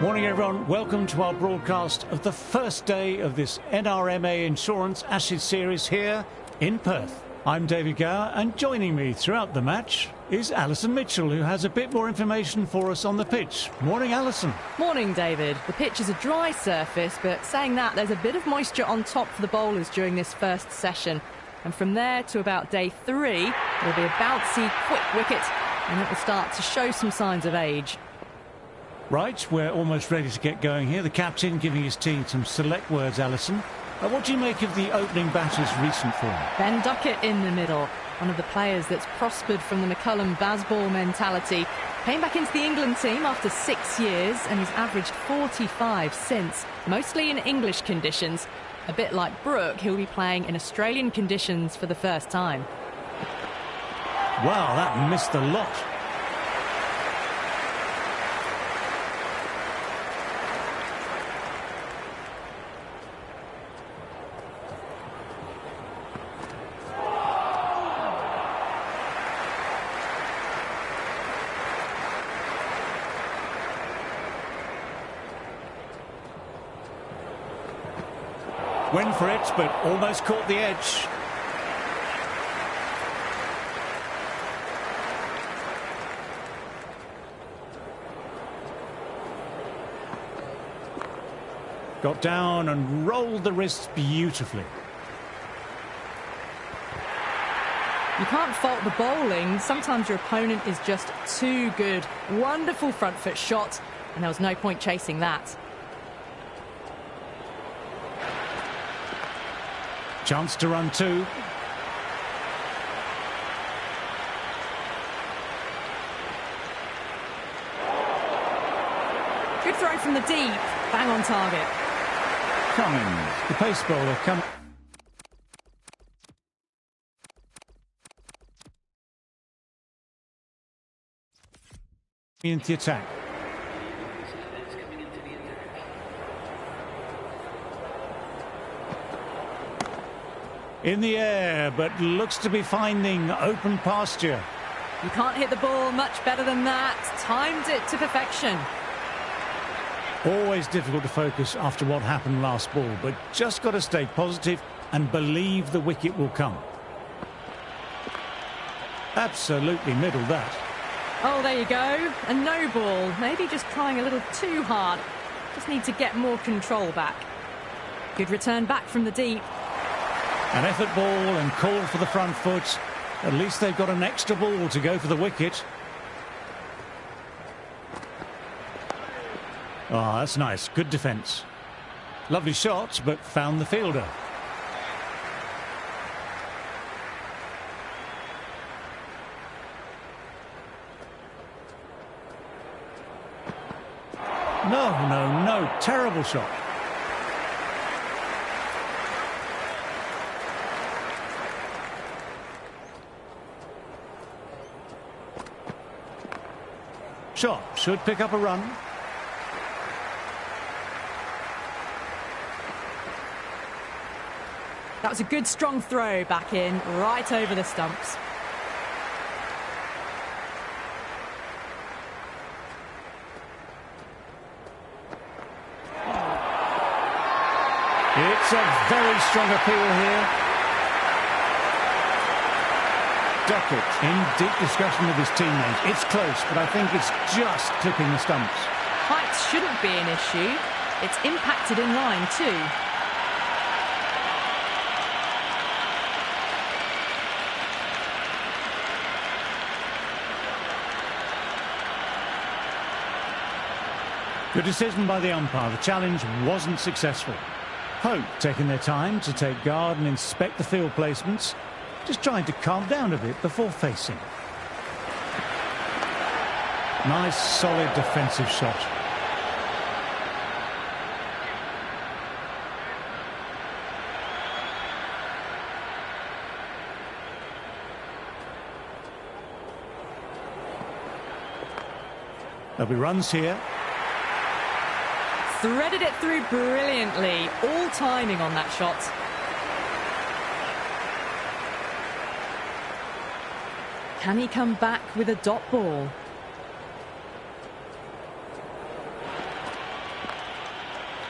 Morning everyone, welcome to our broadcast of the first day of this NRMA Insurance Ashes series here in Perth. I'm David Gower and joining me throughout the match is Alison Mitchell, who has a bit more information for us on the pitch. Morning Alison. Morning David. The pitch is a dry surface, but saying that, there's a bit of moisture on top for the bowlers during this first session. And from there to about day 3, it'll be a bouncy, quick wicket, and it will start to show some signs of age. Right, we're almost ready to get going here. The captain giving his team some select words, Alison. What do you make of the opening batter's recent form? Ben Duckett in the middle, one of the players that's prospered from the McCullum Bazball mentality. Came back into the England team after 6 years and he's averaged 45 since, mostly in English conditions. A bit like Brooke, he'll be playing in Australian conditions for the first time. Wow, that missed a lot. Went for it, but almost caught the edge. Got down and rolled the wrists beautifully. You can't fault the bowling. Sometimes your opponent is just too good. Wonderful front foot shot, and there was no point chasing that. Chance to run two. Good throw from the deep. Bang on target. Cummins, the pace bowler, come into the attack. In the air, but looks to be finding open pasture. You can't hit the ball much better than that. Timed it to perfection. Always difficult to focus after what happened last ball, but just got to stay positive and believe the wicket will come. Absolutely middled that. Oh, there you go. A no ball. Maybe just trying a little too hard. Just need to get more control back. Good return back from the deep. An effort ball and call for the front foot. At least they've got an extra ball to go for the wicket. Oh, that's nice. Good defence. Lovely shot, but found the fielder. No. Terrible shot. Shot should pick up a run. That was a good strong throw back in, right over the stumps. It's a very strong appeal here. Duckett in deep discussion with his teammates. It's close, but I think it's just clipping the stumps. Height shouldn't be an issue. It's impacted in line too. Good decision by the umpire. The challenge wasn't successful. Hope taking their time to take guard and inspect the field placements. Just trying to calm down a bit before facing. Nice, solid defensive shot. There'll be runs here. Threaded it through brilliantly. All timing on that shot. Can he come back with a dot ball?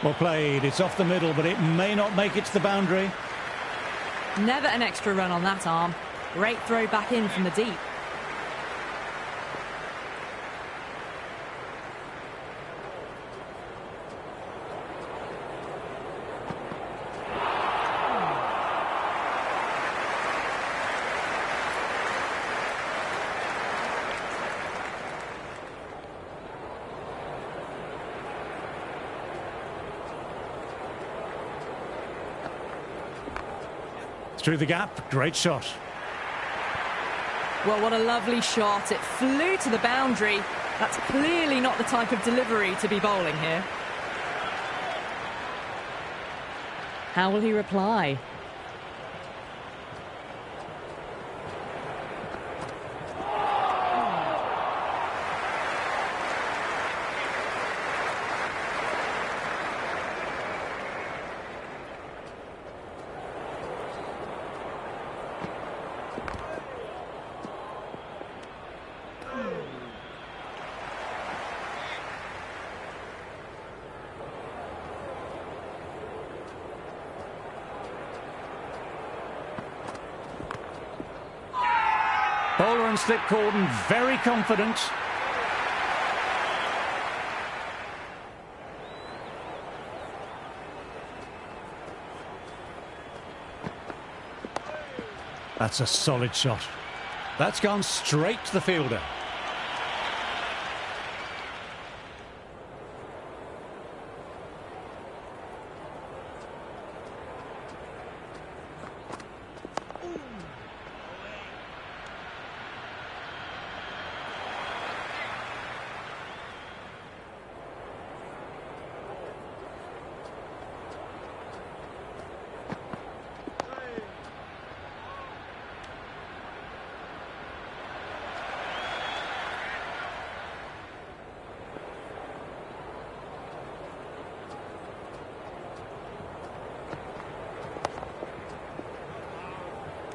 Well played. It's off the middle, but it may not make it to the boundary. Never an extra run on that arm. Great throw back in from the deep. Through the gap, great shot. Well, what a lovely shot. It flew to the boundary. That's clearly not the type of delivery to be bowling here. How will he reply? Bowler and slip cordon, very confident. That's a solid shot. That's gone straight to the fielder.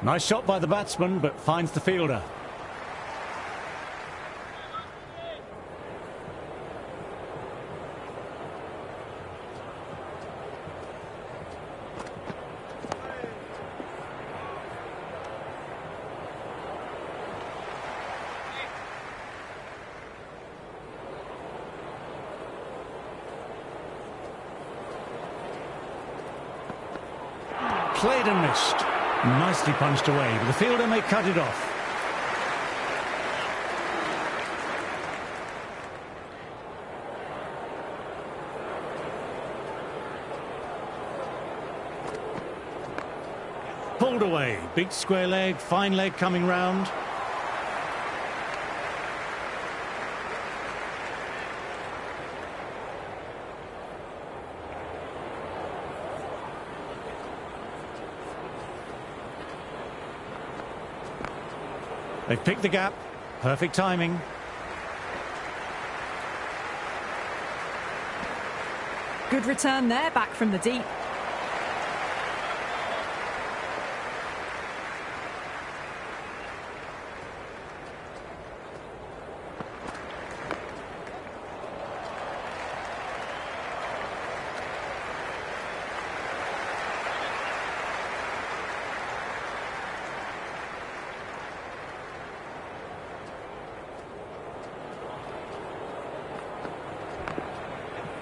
Nice shot by the batsman, but finds the fielder. Played and missed. Nicely punched away, but the fielder may cut it off. Pulled away. Big square leg, fine leg coming round. They've picked the gap. Perfect timing. Good return there, back from the deep.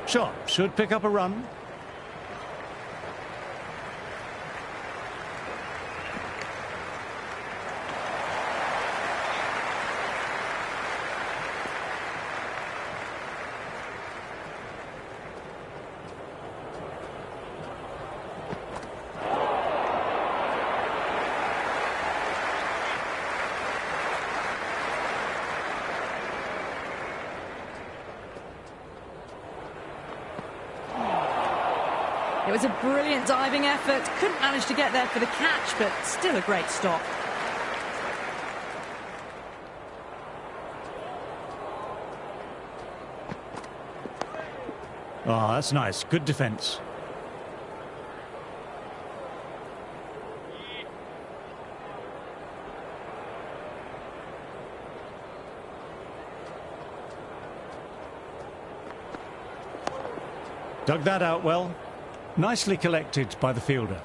Shot should pick up a run. It was a brilliant diving effort. Couldn't manage to get there for the catch, but still a great stop. Oh, that's nice. Good defence. Dug that out well. Nicely collected by the fielder.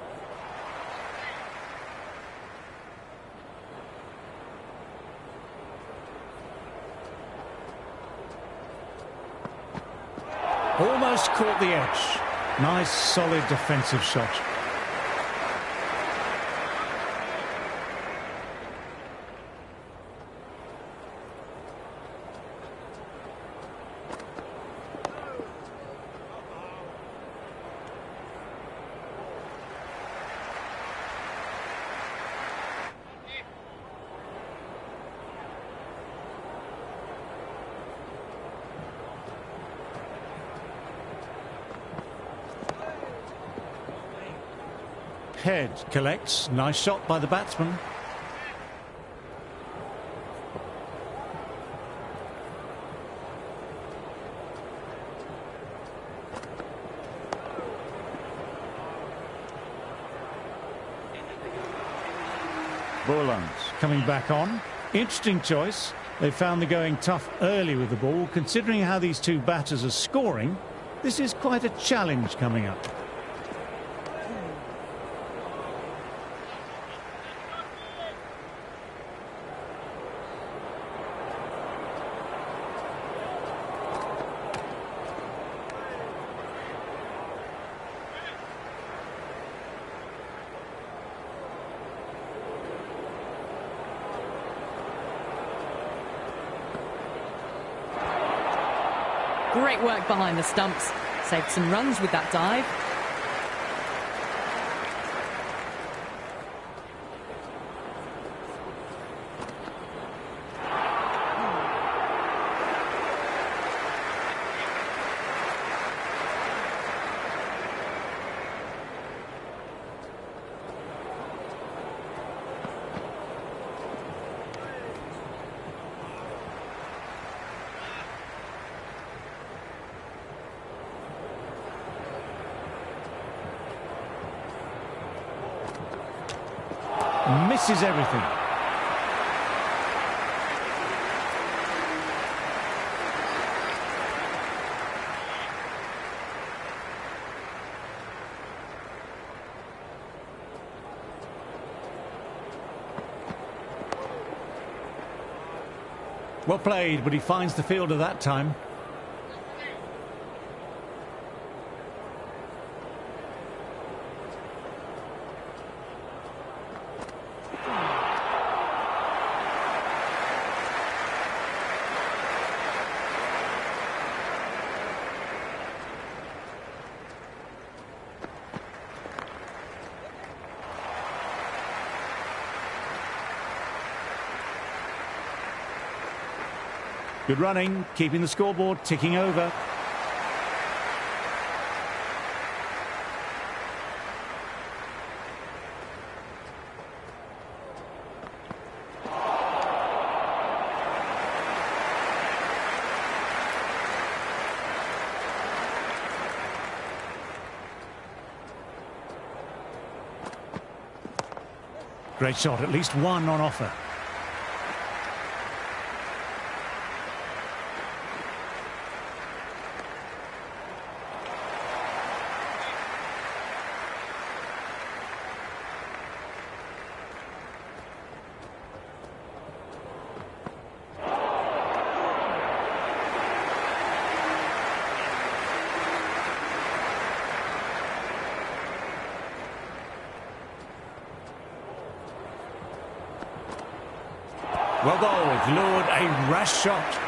Almost caught the edge. Nice, solid defensive shot. Head collects. Nice shot by the batsman. Borland coming back on. Interesting choice. They found the going tough early with the ball. Considering how these two batters are scoring, this is quite a challenge coming up. Great work behind the stumps. Saved some runs with that dive. Misses everything. Well played, but he finds the fielder that time. Good running, keeping the scoreboard ticking over. Great shot, at least one on offer. Well bowled, lured, a rash shot.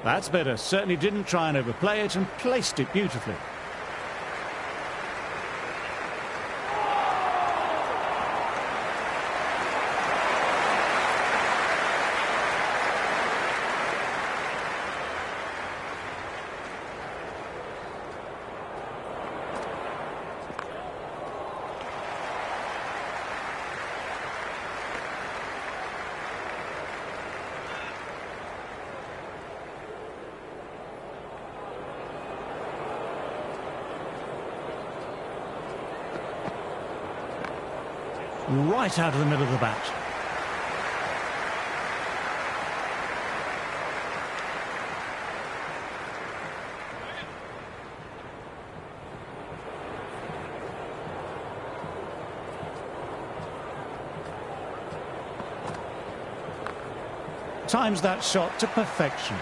That's better. Certainly didn't try and overplay it and placed it beautifully. right out of the middle of the bat. Times that shot to perfection.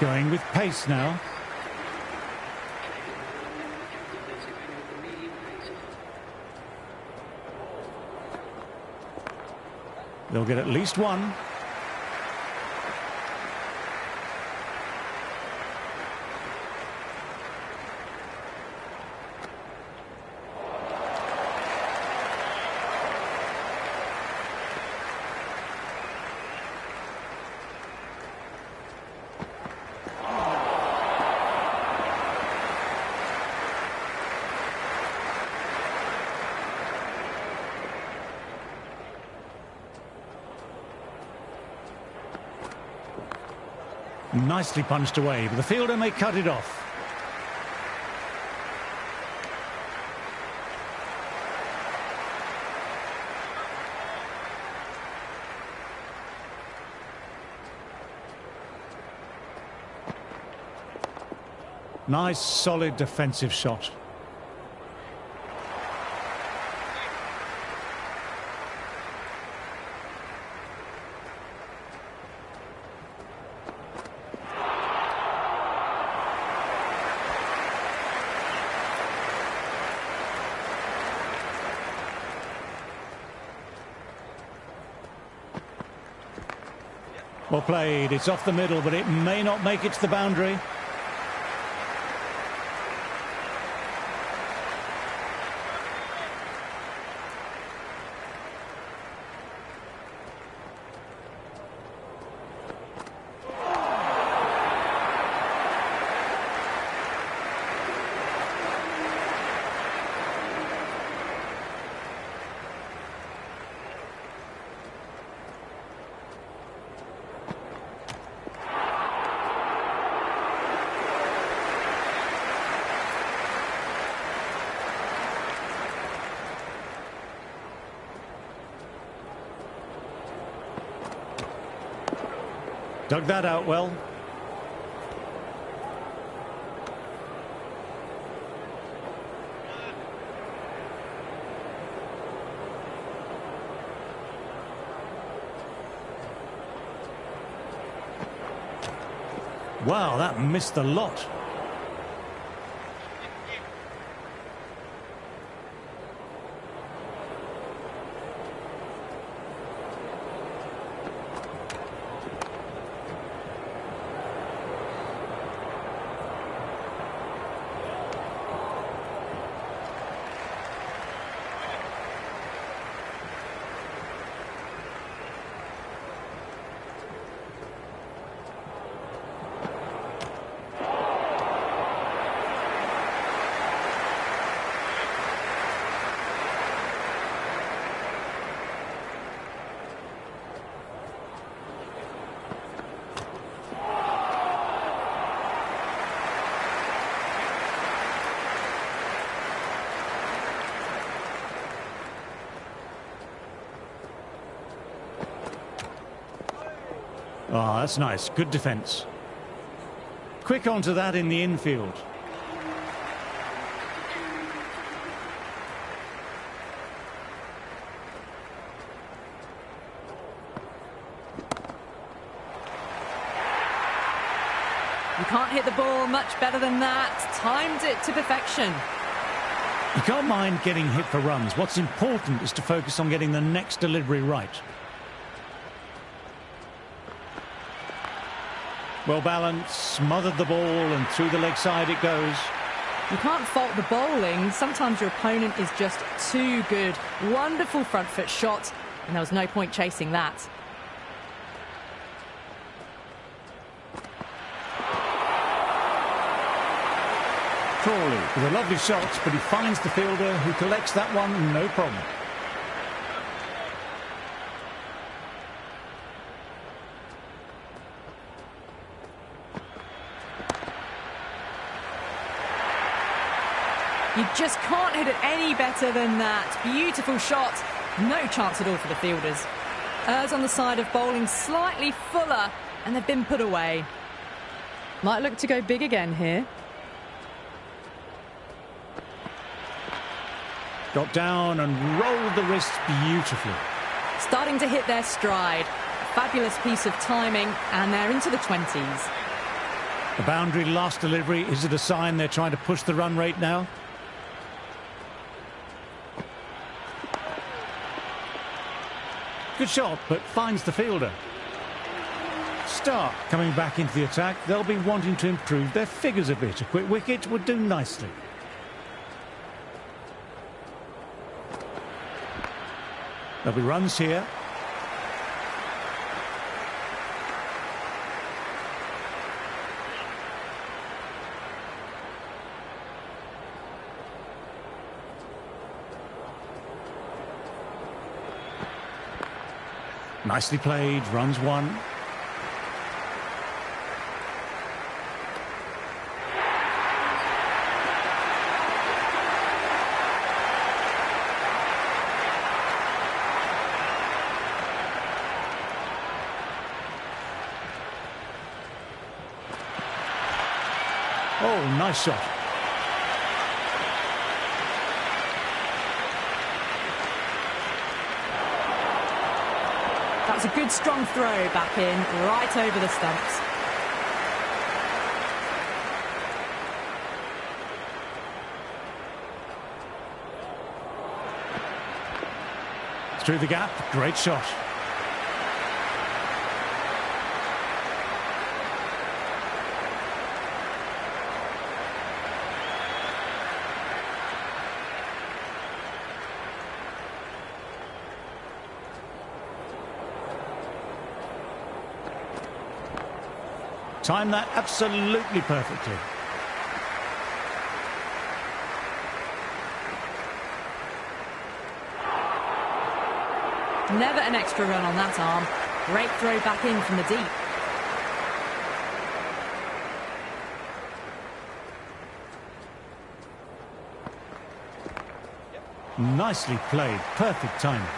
Going with pace now. They'll get at least one. Nicely punched away, but the fielder may cut it off. Nice, solid defensive shot. Well played, it's off the middle, but it may not make it to the boundary. Dug that out well. Wow, that missed the lot. Ah, that's nice. Good defence. Quick onto that in the infield. You can't hit the ball much better than that. Timed it to perfection. You can't mind getting hit for runs. What's important is to focus on getting the next delivery right. Well balanced, smothered the ball, and through the leg side it goes. You can't fault the bowling. Sometimes your opponent is just too good. Wonderful front foot shot, and there was no point chasing that. Crawley with a lovely shot, but he finds the fielder who collects that one, no problem. You just can't hit it any better than that. Beautiful shot. No chance at all for the fielders. Ers on the side of bowling slightly fuller, and they've been put away. Might look to go big again here. Got down and rolled the wrists beautifully. Starting to hit their stride. Fabulous piece of timing, and they're into the 20s. The boundary last delivery, is it a sign they're trying to push the run rate now? Good shot, but finds the fielder. Stark coming back into the attack. They'll be wanting to improve their figures a bit. A quick wicket would do nicely. There'll be runs here. Nicely played, runs one. Oh, nice shot. That's a good strong throw back in, right over the stumps. Through the gap, great shot. Timed that absolutely perfectly. Never an extra run on that arm. Great throw back in from the deep. Nicely played, perfect timing.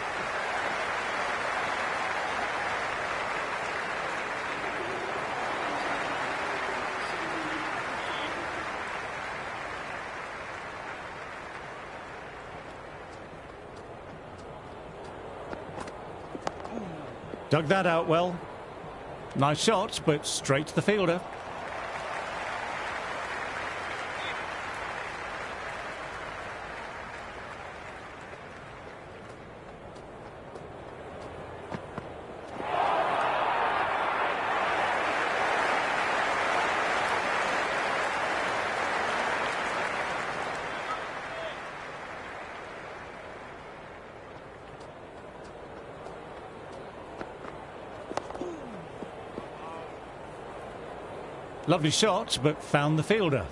Dug that out well. Nice shots, but straight to the fielder. Lovely shot, but found the fielder.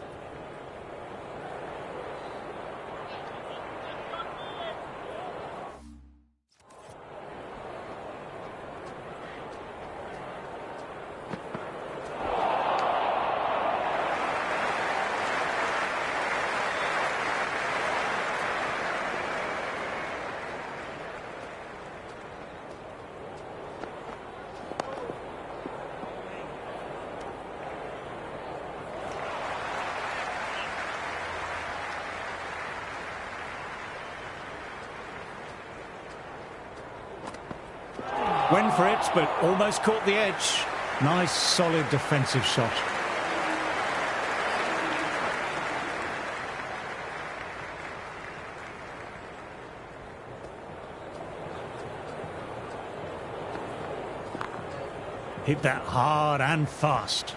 Went for it, but almost caught the edge. Nice, solid defensive shot. Hit that hard and fast.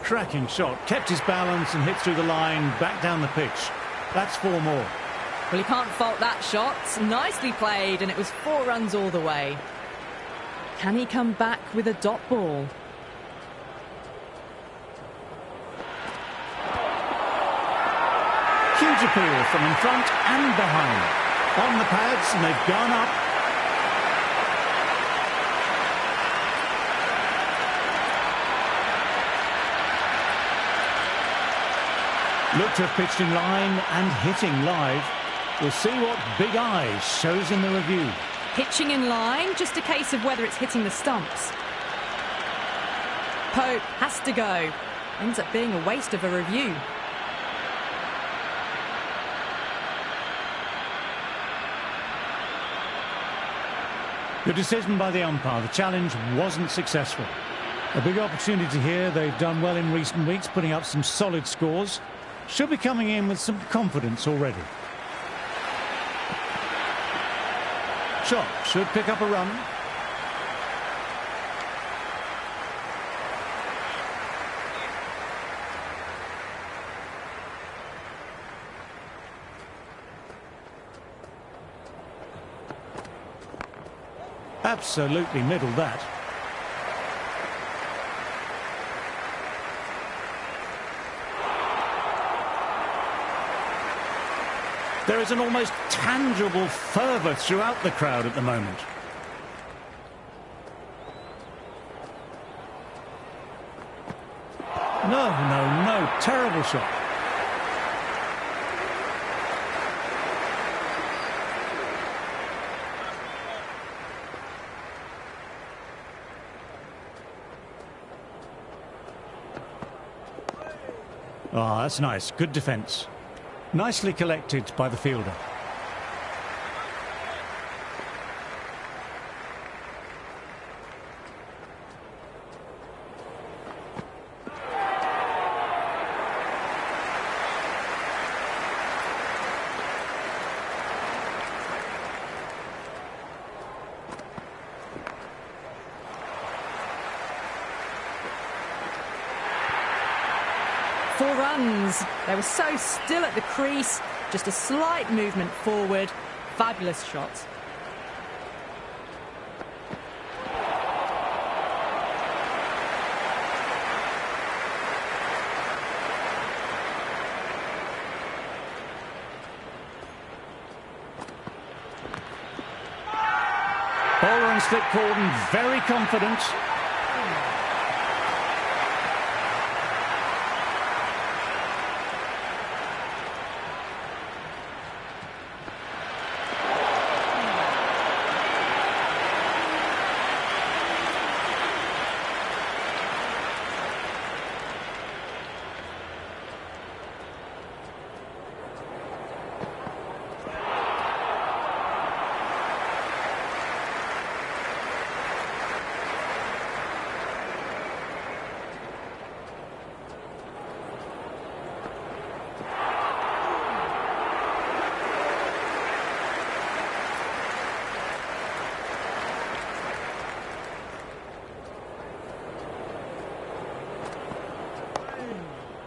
Cracking shot, kept his balance and hit through the line, back down the pitch. That's 4 more. Well, he can't fault that shot. Nicely played, and it was 4 runs all the way. Can he come back with a dot ball? Huge appeal from in front and behind. On the pads, and they've gone up. Looked to have pitched in line and hitting live. We'll see what Big Eyes shows in the review. Pitching in line, just a case of whether it's hitting the stumps. Pope has to go. Ends up being a waste of a review. Good decision by the umpire. The challenge wasn't successful. A big opportunity here. They've done well in recent weeks, putting up some solid scores. Should be coming in with some confidence already. Shot should pick up a run. Absolutely middled that. There is an almost tangible fervour throughout the crowd at the moment. No, terrible shot. Ah, that's nice. Good defence. Nicely collected by the fielder. Four runs. They were so still at the crease. Just a slight movement forward. Fabulous shot. Bowler and slip cordon, very confident.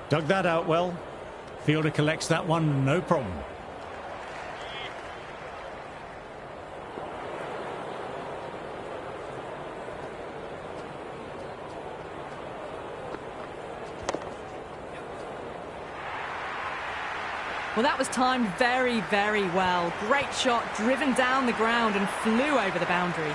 Dug that out well. Fielder collects that one, no problem. Well, that was timed very, very well. Great shot, driven down the ground and flew over the boundary.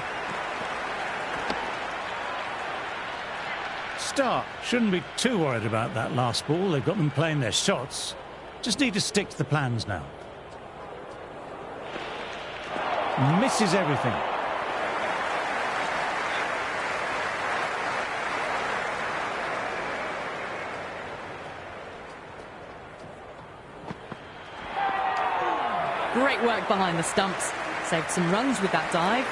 Stark shouldn't be too worried about that last ball. They've got them playing their shots. Just need to stick to the plans now. Misses everything. Great work behind the stumps. Saved some runs with that dive.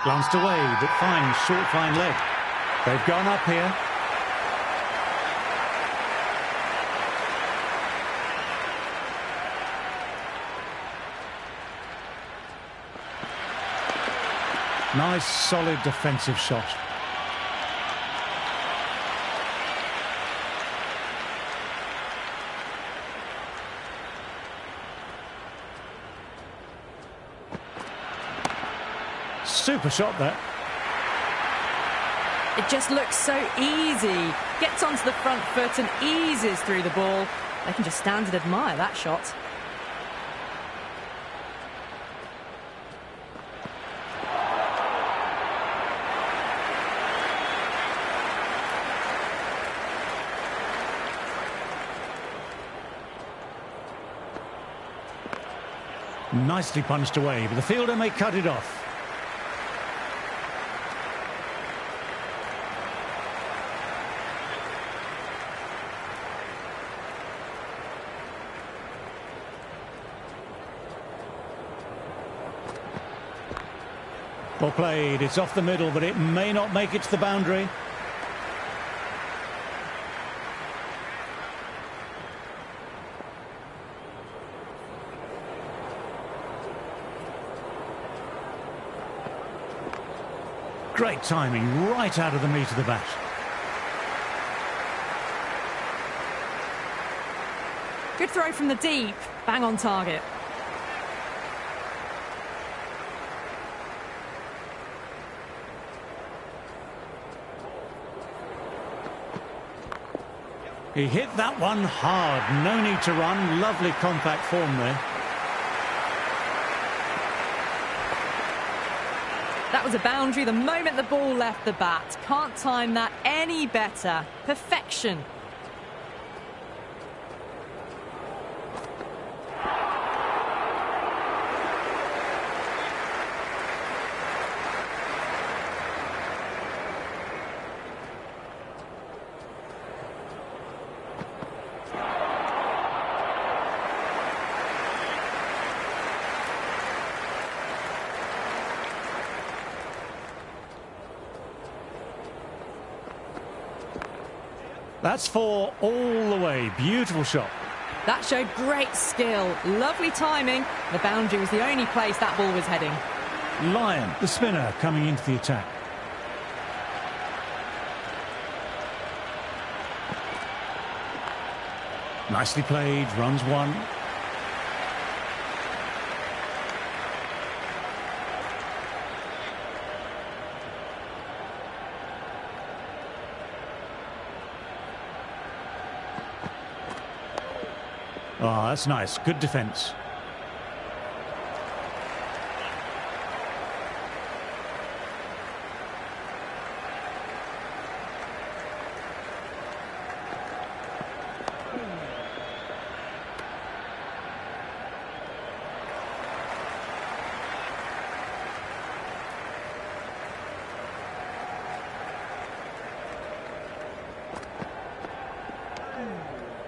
Glanced away, but fine, short, fine leg. They've gone up here. Nice, solid defensive shot. Super shot there. It just looks so easy. Gets onto the front foot and eases through the ball. They can just stand and admire that shot. Nicely punched away, but the fielder may cut it off. Well played, it's off the middle, but it may not make it to the boundary. Great timing, right out of the meat of the bat. Good throw from the deep, bang on target. He hit that one hard, no need to run, lovely compact form there. That was a boundary the moment the ball left the bat. Can't time that any better. Perfection. That's 4 all the way. Beautiful shot. That showed great skill. Lovely timing. The boundary was the only place that ball was heading. Lyon, the spinner, coming into the attack. Nicely played. Runs 1. Oh, that's nice. Good defence.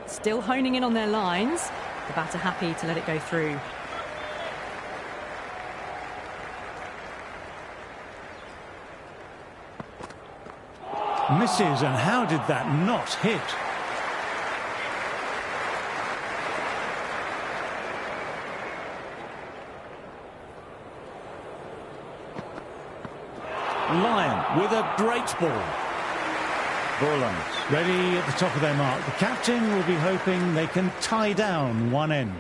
Still honing in on their lines. The batter happy to let it go through. Misses, and how did that not hit? Lyon with a great ball. Borland ready at the top of their mark. The captain will be hoping they can tie down one end.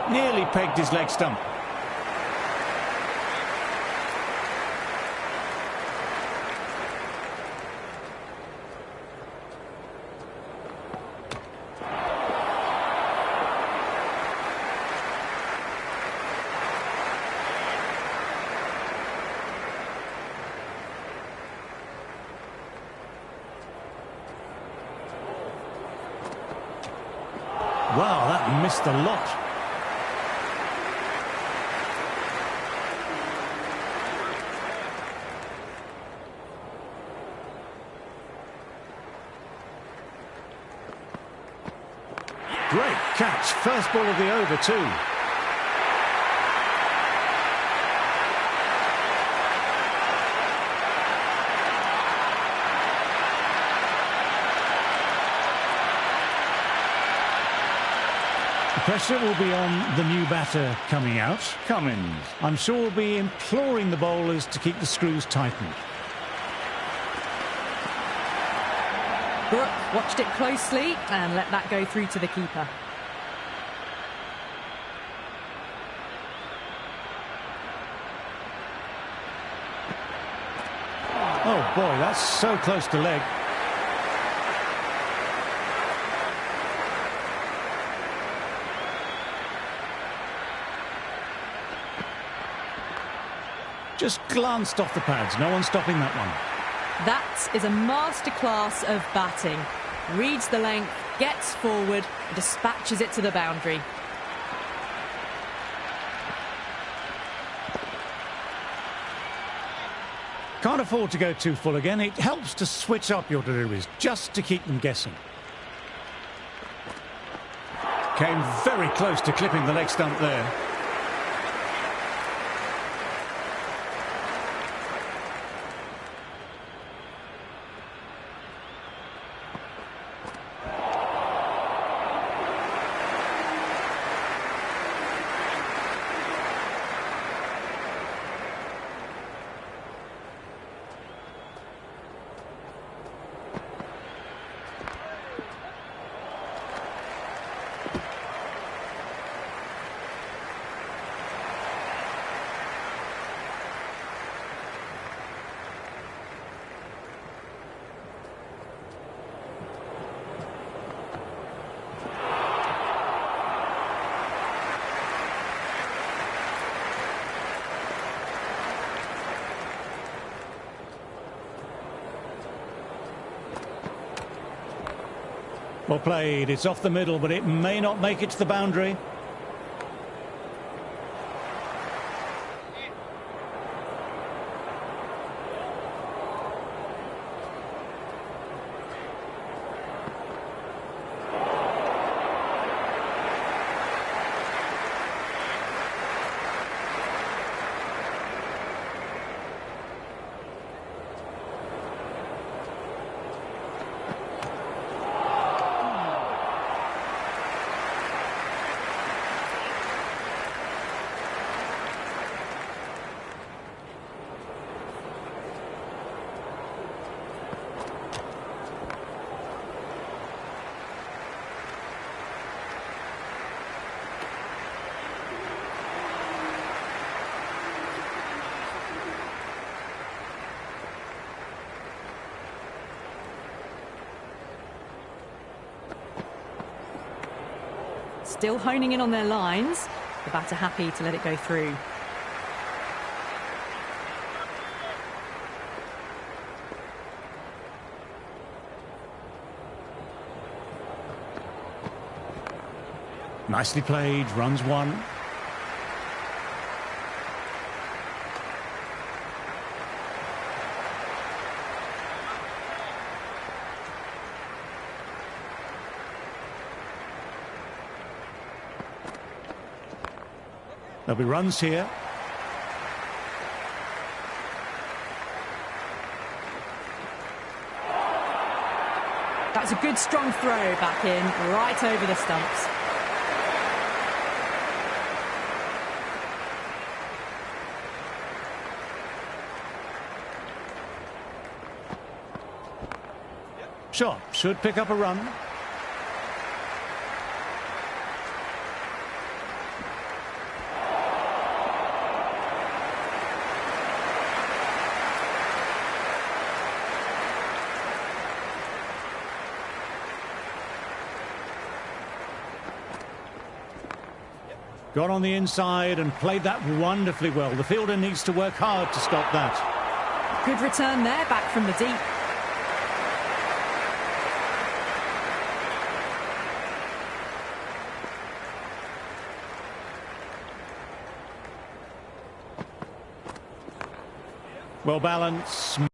Nearly pegged his leg stump. Wow, that missed a lot. Great catch. First ball of the over, too. The pressure will be on the new batter coming out, Cummins. I'm sure will be imploring the bowlers to keep the screws tightened. Brook watched it closely and let that go through to the keeper. Oh boy, that's so close to leg. Just glanced off the pads. No one stopping that one. That is a masterclass of batting. Reads the length, gets forward, and dispatches it to the boundary. Can't afford to go too full again. It helps to switch up your deliveries, just to keep them guessing. Came very close to clipping the leg stump there. Well played. It's off the middle, but it may not make it to the boundary. Still honing in on their lines. The batter happy to let it go through. Nicely played, runs one. There'll be runs here. That's a good strong throw back in, right over the stumps. Shot should pick up a run. Got on the inside and played that wonderfully well. The fielder needs to work hard to stop that. Good return there, back from the deep. Well balanced.